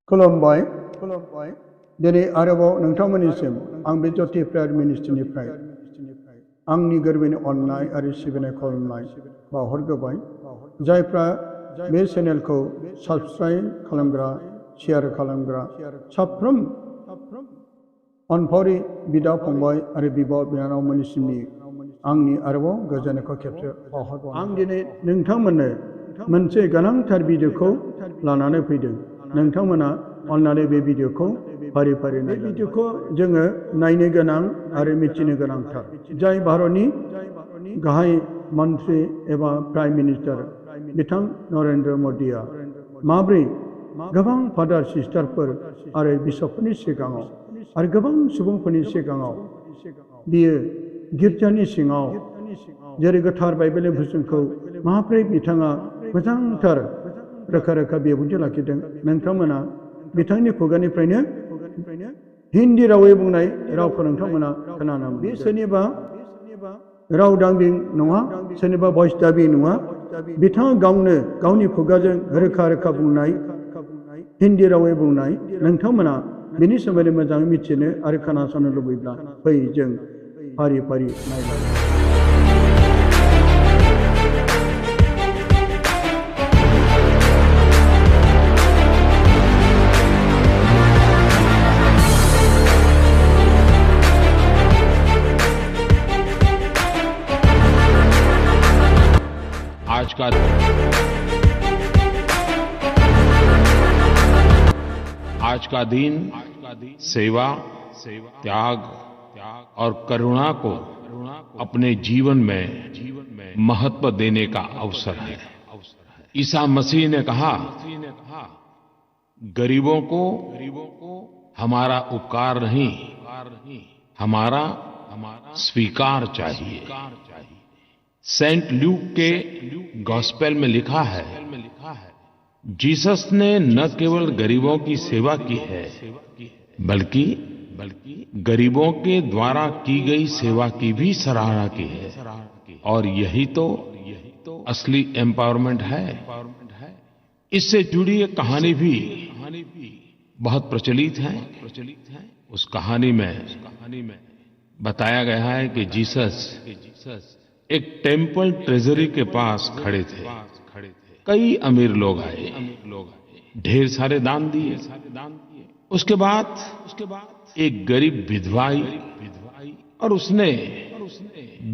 खुलुमबाय दिनै आरोबाव नोंथांमोननिसिम आं बे ज्योति प्रेयार मिनिस्ट्रिनिफ्राय आंनि गोरबोनि अननाय आरो सिबिनाय खालामनाय बावहरग्रोबाय। जायफ्रा बे चेनेलखौ साबस्क्राइब खालामग्रा शेयार खालामग्रा साफ्रोम अनफावरि बिदा फंबाय आरो बिब' बिनानावमोननिसिमनि आंनि आरोबाव गोजोननायखौ खेबसे बावहरबाय। आं दिनै नोंथांमोननो मोनसे गोनांथार भिडिअखौ लानानै फैदों। नोंथांमोना अन्नानै बे भिडिअखौ फारि फारि नाय। बे भिडिअखौ जोङो नायनो गोनां आरो मिथिनो गोनांथार। जाय भारतनि गाहाय मन्त्रि एबा प्राइम मिनिस्टार बिथां नरेन्द्र मदिया माब्रै गोबां फादार सिस्टारफोर आरो बिशपफोरनि सिगाङाव आरो गोबां सुबुंफोरनि सिगाङाव बियो गिर्जानि सिङाव जेरै गोथार बाइबेलनि बोसोनखौ माब्रै बिथाङा मोजांथार रोखा रोखा बिबुंथि लाखिदों। नोंथांमोना बिथांनि खुगानिफ्रायनो हिन्दी रावै बुंनाय रावखौ नोंथांमोना खोनानो मोनो। बे सोरनिबा राव दांबिं नङा, सोरनिबा भइस दाबि नङा। बिथाङा गावनो गावनि खुगाजों रोखा रोखा बुंनाय हिन्दी रावै बुंनाय। नोंथांमोना बिनि सोमोन्दै मोजाङै मिथिनो आरो खोनासंनो लुबैब्ला फै जों फारि फारि नायलांनि। आज का दिन सेवा, त्याग और करुणा को अपने जीवन में महत्व देने का अवसर है। ईसा मसीह ने कहा, गरीबों को हमारा उपकार नहीं, हमारा स्वीकार चाहिए। सेंट ल्यूक के गॉस्पेल में लिखा है, जीसस ने न केवल गरीबों की सेवा की है, बल्कि गरीबों के द्वारा की गई सेवा की भी सराहना की है। और यही तो असली एम्पावरमेंट है। इससे जुड़ी एक कहानी भी बहुत प्रचलित है। उस कहानी में बताया गया है कि जीसस एक टेम्पल ट्रेजरी के पास खड़े थे। कई अमीर लोग आए, ढेर सारे दान दिए। उसके बाद एक गरीब विधवा आई और उसने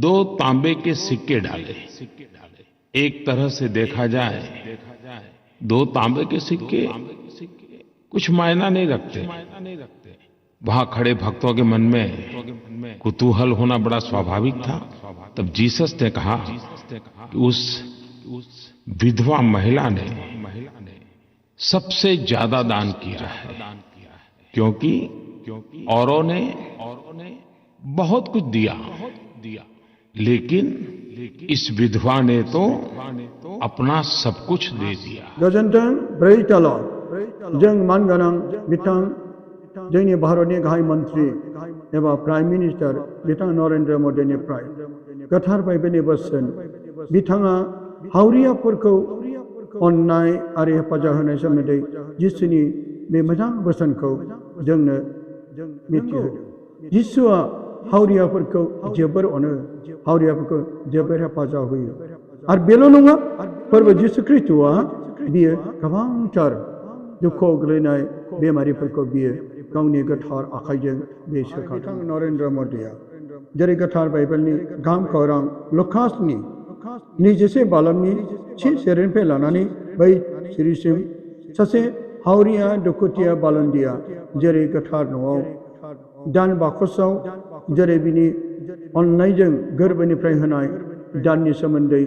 2 तांबे के सिक्के डाले। एक तरह से देखा जाए 2 तांबे के सिक्के कुछ मायना नहीं रखते। वहां खड़े भक्तों के मन में कुतूहल होना बड़ा स्वाभाविक था। तब जीसस ने कहा कि उस विधवा महिला ने सबसे ज्यादा दान किया है, क्योंकि औरों ने बहुत कुछ दिया, लेकिन इस विधवा ने तो अपना सब कुछ दे दिया। गोजोन्थों ब्रैथाला जों मानगोनां बिथां जोंनि भारतनि गाहाय मन्त्रि एबा प्राइम मिनिस्टार बिथां नरेन्द्र मदिनिफ्राय गोथार बाइबेलनि बोसोन बिथाङा हावरियाफोरखौ अननाय आरो हेफाजाब होनाय सोमोन्दै जिसुनि बे मोजां बोसोनखौ जोंनो मिथिहोदों। जिसुआ हावरियाफोरखौ जोबोर अनो, हावरियाफोरखौ जोबोर हेफाजाब होयो। आरो बेल' नङा, फोरबो जिसु ख्रिस्ट'आ बियो गोबांथार दुखुआव गोलैनाय बेमारिफोरखौ बियो गावनि गोथार आखाइजों बे सोखादों। नरेन्द्र मदिया जेरै गोथार बाइबेलनि गाहाम खौरां लुकासनि 21 बालमनि 6 सेरनिफ्राय लानानै बै सिरिसिम सासे हावरिया दुखुथिया बालन्दिया जेरै गोथार न'आव दान बाकसाव जेरै बिनि अननायजों गोरबोनिफ्राय होनाय दाननि सोमोन्दै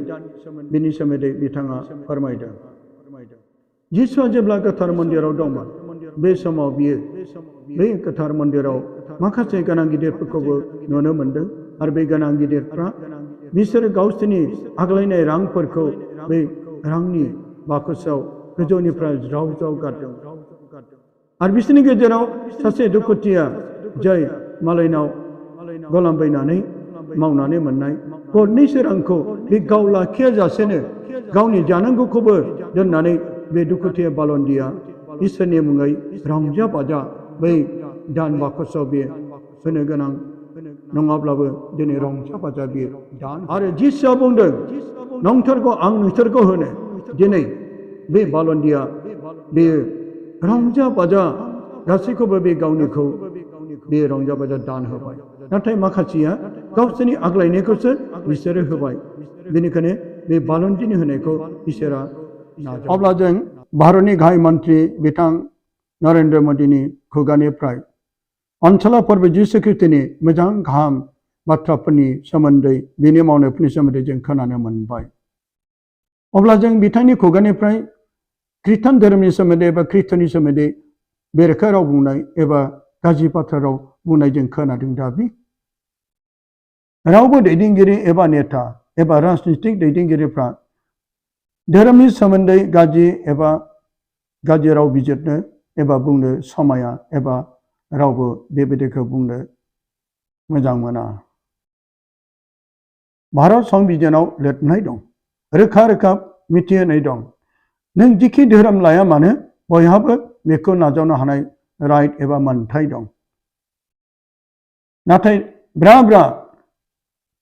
बिनि सोमोन्दै बिथाङा फोरमायदों। जिसुआ जेब्ला गोथार मन्दिराव दंमोन, बे समाव बियो बे गोथार मन्दिराव माखासे गोनां गिदिरफोरखौबो नुनो मोनदों। आरो बे गोनां गिदिरफ्रा बिसोरो गावसोरनि आग्लायनाय रांफोरखौ बे रांनि बाकसाव गोजौनिफ्राय ज्राव ज्राव गारदों। आरो बिसोरनि गेजेराव सासे दुखुथिया जाय मालायनाव गलामबायनानै मावनानै मोननाय गरनैसो रांखौ बे गाव लाखियाजासेनो गावनि जानांगौखौबो दोननानै बे दुखुथिया बालन्दिया इसोरनि मुङै रंजा बाजा बै दान बाकसाव बे होनो गोनां नङाब्लाबो दिनै रंजा बाजा बे दान आरो जिसुआ बुंदों नोंथारखौ आं नोंसोरखौ होनो दिनै बे बालन्दिया बे रंजा बाजा गासैखौबो बे गावनिखौ बे रंजा बाजा दान होबाय नाथाय माखासेया गावसोरनि आग्लायनायखौसो बिसोरो होबाय बेनिखायनो बे बालन्दिनि होनायखौ इसोरा नाजाव अब्ला जों भारतनि गाहाय मन्त्रि बिथां नरेन्द्र मदिनि खुगानिफ्राय अनसला फोरबो जिसु ख्रिस्टनि मोजां गाहाम बाथ्राफोरनि सोमोन्दै बिनि मावनायफोरनि सोमोन्दै जों खोनानो मोनबाय अब्ला जों बिथांनि खुगानिफ्राय खृष्टान धोरोमनि सोमोन्दै एबा ख्रिस्टनि सोमोन्दै बेरेखा राव बुंनाय एबा गाज्रि बाथ्रा राव बुंनाय जों खोनादों दाबि रावबो दैदेनगिरि एबा नेता एबा राजनितिक दैदेनगिरिफ्रा धोरोमनि सोमोन्दै गाज्रि एबा गाज्रि राव बिजिरनो एबा बुंनो समाया एबा रावबो बेबायदिखौ बुंनो मोजां मोना भारत संबिधानाव लिरनाय दं रोखा रोखा मिथिहोनाय दं नों जिखि धोरोम लाया मानो बयहाबो बेखौ नाजावनो हानाय राइट एबा मोनथाय दं नाथाय ब्रा ब्रा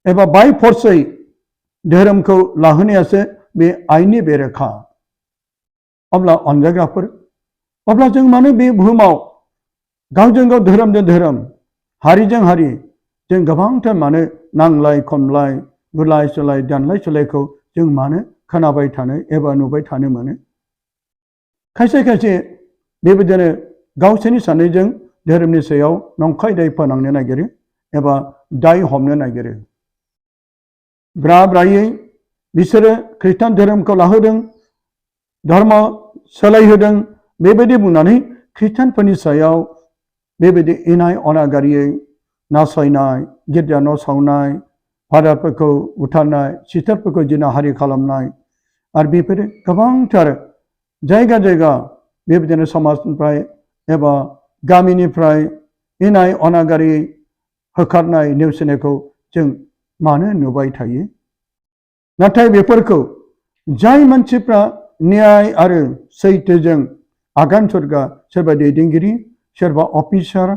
एबा बाय फर्सै धोरोमखौ लाहोनायासो बे आइननि बेरेखा अब्ला अनजायग्राफोर अब्ला जों मानो बे बुहुमाव गावजों गाव धोरोमजों धोरोम हारिजों हारि जों गोबांथार मानो नांलाय खमलाय बुलाय सोलाय दानलाय सोलायखौ जों मानो खोनाबाय थानो एबा नुबाय थानो मोनो खायसे खायसे बेबायदिनो गावसोरनि साननायजों धोरोमनि सायाव नंखाय दाय फोनांनो नागिरो एबा दाय हमनो नागिरो ब्रा ब्रायै बिसोरो खृष्टान धोरोमखौ लाहोदों धर्म सोलायहोदों बेबायदि बुंनानै खृष्टानफोरनि सायाव बेबायदि इनाय अनागारियै नासयनाय गिर्जा न' सावनाय फादारफोरखौ बुथारनाय सिस्टारफोरखौ जिनाहारि खालामनाय आरो बेफोरो गोबांथार जायगा जायगा बेबायदिनो समाजनिफ्राय एबा गामिनिफ्राय इनाय अनागारि होखारनाय नेवसिनायखौ जों मानो नुबाय थायो नाथाय बेफोरखौ जाय मानसिफ्रा न्याय आरो सैथोजों आगान सुरग्रा सोरबा दैदेनगिरि सोरबा अफिसार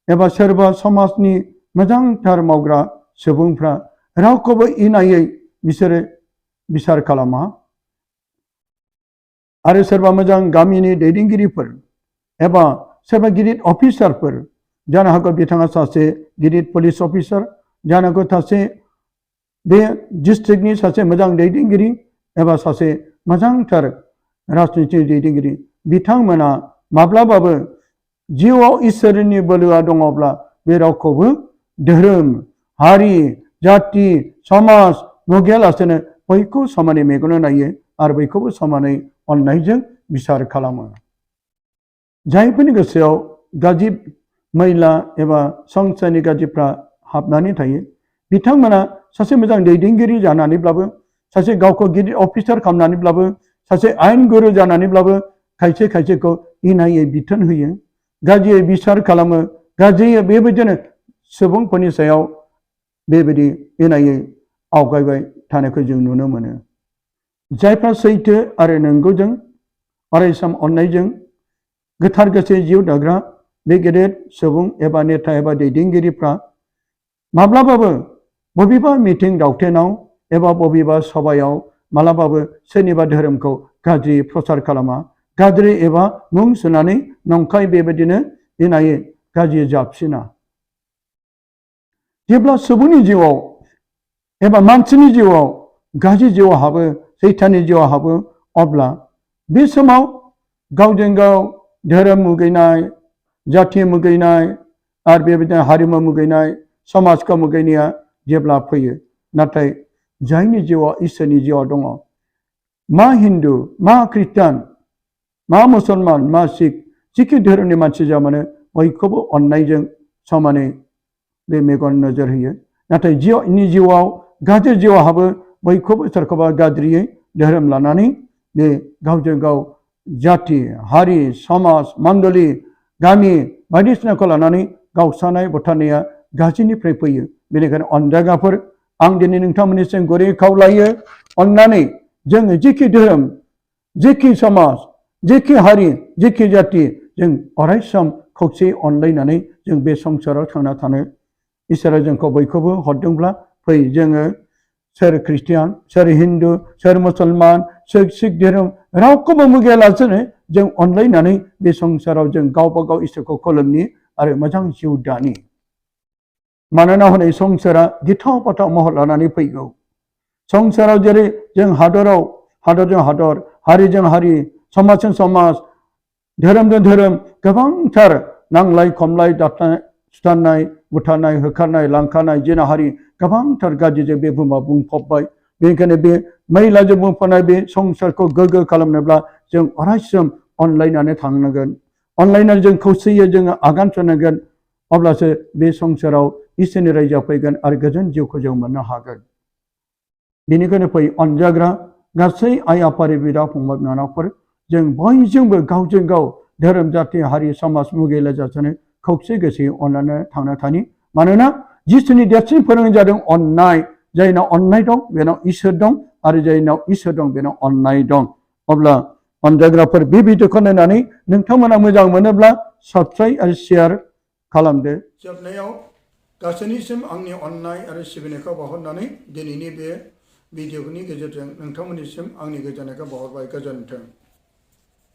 एबा सोरबा समाजनि मोजांथार मावग्रा सुबुंफ्रा रावखौबो इनायै बिसोरो बिसार खालामा आरो सोरबा मोजां गामिनि दैदेनगिरिफोर एबा सोरबा गिदिर अफिसारफोर जानो हागौ बिथाङा सासे गिदिर पुलिस अफिसार जानो हागौ सासे बे डिस्ट्रिक्टनि सासे मोजां दैदेनगिरि एबा सासे मोजांथार राजनितिक दैदेनगिरि बिथांमोना माब्लाबाबो जिउआव इसोरनि बोलोआ दङब्ला बे रावखौबो धोरोम हारि जाति समाज मुगैयालासेनो बयखौ समानै मेगनाव नायो आरो बयखौबो समानै अननायजों बिसार खालामो जायफोरनि गोसोआव गाज्रि मैला एबा संसारनि गाज्रिफ्रा हाबनानै थायो बिथांमोना सासे मोजां दैदेनगिरि जानानैब्लाबो सासे गावखौ गिदिर अफिसार खालामनानैब्लाबो सासे आयेनगुरु जानानैब्लाबो खायसे खायसेखौ इनायै बिथोन होयो गाज्रियै बिसार खालामो गाज्रियै बेबायदिनो सुबुंफोरनि सायाव बेबायदि इनायै आवगायबाय थानायखौ जों नुनो मोनो जायफ्रा सैथो आरो नंगौजों अरायसम अननायजों गोथार गोसो जिउ दाग्रा बे गेदेर सुबुं एबा नेता एबा दैदेनगिरिफ्रा माब्लाबाबो बबेबा मिटिं दावथेनाव एबा बबेबा सभायाव मालाबाबो सोरनिबा धोरोमखौ गाज्रि प्रसार खालामा गाज्रि एबा मुं सुनानै नंखाय बेबायदिनो इनायै गाज्रि जाबसिना जेब्ला सुबुंनि जिउआव एबा मानसिनि जिउआव गाज्रि जिउआव हाबो सैताननि जिउआव हाबो अब्ला बे समाव गावजों गाव धोरोम मुगैनाय जाथि मुगैनाय आरो बेबायदिनो हारिमु मुगैनाय समाजखौ मुगैनाया जेब्ला फैयो नाथाय जायनि जिउआव इसोरनि जिउआव दङ मा हिन्दु मा ख्रिस्टान मा मुसलमान मा सिख जिखि धोरोमनि मानसि जा मानो बयखौबो अननायजों समानै बे मेगन नोजोर होयो नाथाय जिउआव गाज्रि जिउआव हाबो बयखौबो सोरखौबा गाज्रियै धोरोम लानानै बे गावजों गाव जाति हारि समाज मण्डली गामि बायदिसिनाखौ लानानै गावसानाय बुथारनाया गाज्रिनिफ्राय फैयो बेनिखायनो अनजायगाफोर आं दिनै नोंथांमोननिसिम गुरै खावलायो अननानै जोङो जिखि धोरोम जिखि समाज जेखि हारि जेखि जाति जों अराय सम खौसे अनलायनानै जों बे संसाराव थांना थानो इसोरा जोंखौ बयखौबो हरदोंब्ला फै जोङो सोर ख्रिस्टियान सोर हिन्दु सोर मुसलमान सोर सिख धोरोम रावखौबो मुगैयालासेनो जों अनलायनानै बे संसाराव जों गावबा गाव इसोरखौ खुलुमनि आरो मोजां जिउ दानि मानोना हनै संसारा गिथाव बाथाव महर लानानै फैगौ संसाराव जेरै जों हादरजों हादर हारिजों हारि समाजजों समाज धोरोमजों धोरोम गोबांथार नांलाय खमलाय सुथारनाय बुथारनाय होखारनाय लांखारनाय जिनाहारि गोबांथार गाज्रिजों बे बुहुमा बुंफबबाय बेनिखायनो बे मैलाजों बुंफबनाय बे संसारखौ गोग्गो खालामनोब्ला जों अरायसम अनलायनानै थांनांगोन अनलायनानै जों खौसेयै जोङो आगान सुरनांगोन अब्लासो बे संसाराव इसोरनि रायजोआव फैगोन आरो गोजोन जिउखौ जों मोननो हागोन बेनिखायनो फै अनजाग्रा गासै आइ आफारि बिदा फंबाय बिनानावफोर जों बयजोंबो गावजों गाव धोरोम जाति हारि समाज मुगैलायाजासेनो खौसे गोसोयै अननानै थांना थानि मानोना जिसुनि देरसिन फोरोंनाय जादों अननाय जायनाव अननाय दं बेनाव इसोर दं आरो जायनाव इसोर दं बेनाव अननाय दं अब्ला अनजाग्राफोर बे भिडिअखौ नायनानै नोंथांमोना मोजां मोनोब्ला साबस्क्राइब आरो शेयार खालामदो जोबनायाव गासैनिसिम आंनि अननाय आरो सिबिनायखौ बावहरनानै दिनैनि बे भिडिअनि गेजेरजों नोंथांमोननिसिम आंनि गोजोननायखौ बावहरबाय गोजोन्थों।